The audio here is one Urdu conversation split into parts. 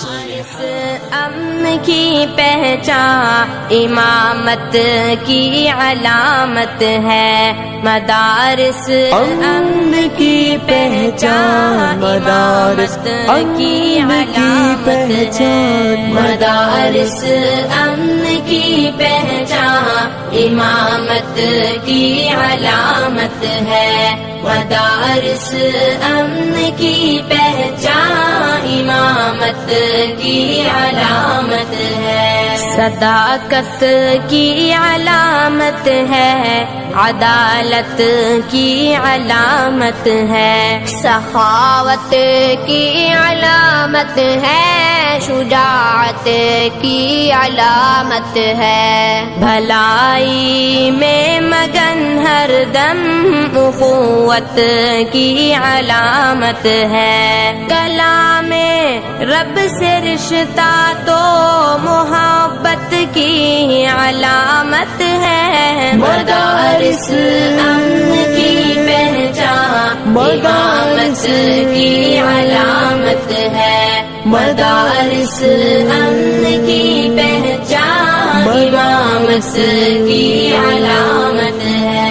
امن کی پہچان امامت کی علامت ہے، مدارس امن کی پہچان امامت کی علامت ہے، مدارس امن کی پہچان امامت کی علامت ہے، مدارس امن کی پہچان امامت کی علامت ہے، صداقت کی علامت ہے، عدالت کی علامت ہے، سخاوت کی علامت ہے، شجاعت کی علامت ہے، بھلائی میں مگن ہر دم اخوت کی علامت ہے، کلام رب سے رشتہ تو محبت کی علامت ہے، مدارس امن کی پہچان امامت کی علامت ہے، مدارس امن کی پہچان امامت کی علامت ہے،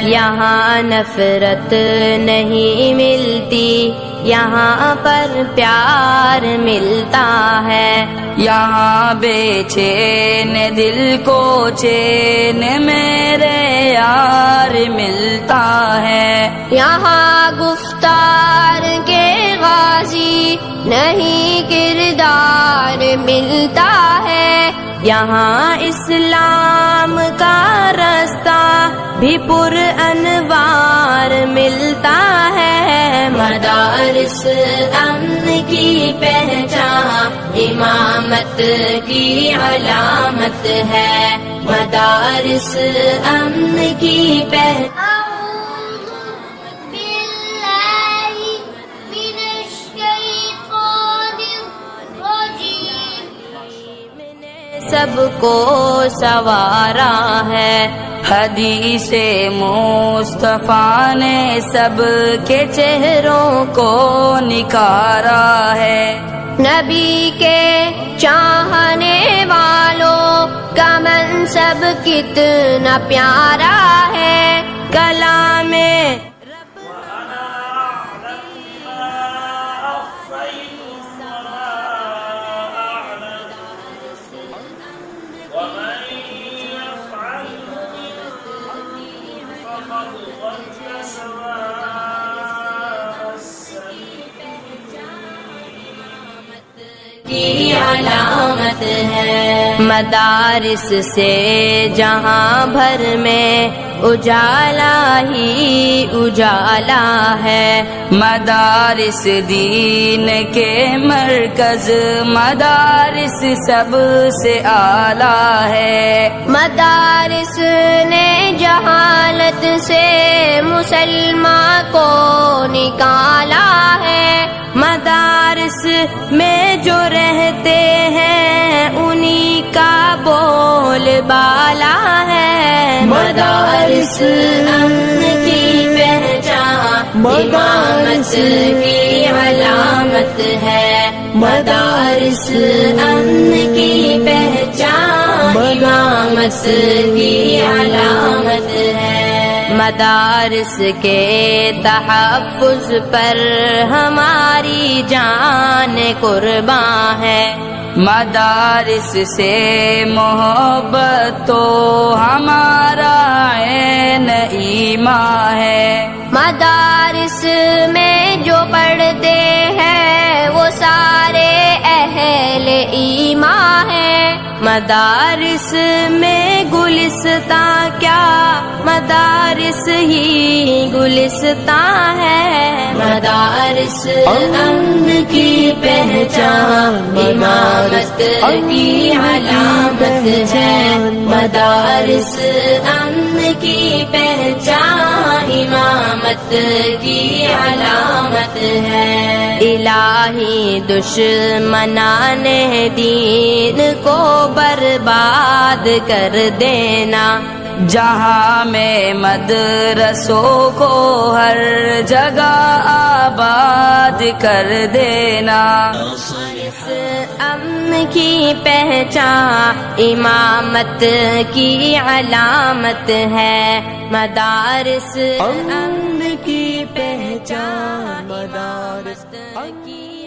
یہاں نفرت نہیں ملتی، یہاں پر پیار ملتا ہے، یہاں بے چین دل کو چین میرے یار ملتا ہے، یہاں گفتار کے غازی نہیں کردار ملتا ہے، یہاں اسلام کا رستہ بھی پر انوار ملتا ہے، مدارس امن کی پہچان امامت کی علامت ہے، مدارس امن کی پہچان سب کو سوارا ہے، حدیث مصطفیٰ نے سب کے چہروں کو نکھارا ہے، نبی کے چاہنے والوں کا منصب کتنا پیارا ہے، کلام کی علامت ہے، مدارس سے جہاں بھر میں اجالا ہی اجالا ہے، مدارس دین کے مرکز، مدارس سب سے اعلیٰ ہے، مدارس نے جہالت سے مسلمان کو نکالا ہے، مدارس میں جو رہتے ہیں انہی کا بول بالا ہے، مدارس امن کی پہچان امامت کی علامت ہے، مدارس امن کی پہچان امامت کی علامت ہے، مدارس کے تحفظ پر ہماری جان قربان ہے، مدارس سے محبت تو ہمارا عین ایمان ہے، مدارس میں جو پڑھتے ہیں وہ سارے اہل ایمان ہیں، مدارس میں گلستاں کیا مدارس ہی گلستاں ہے، مدارس امن کی پہچان امامت کی علامت ہے، مدارس امن کی پہچان امامت کی علامت ہے، الہی دشمنان دین کو برباد کر دینا، جہاں میں مدرسوں کو ہر جگہ آباد کر دینا. اس امن کی پہچان امامت کی علامت ہے. مدارس امن کی پہچان مدارس کی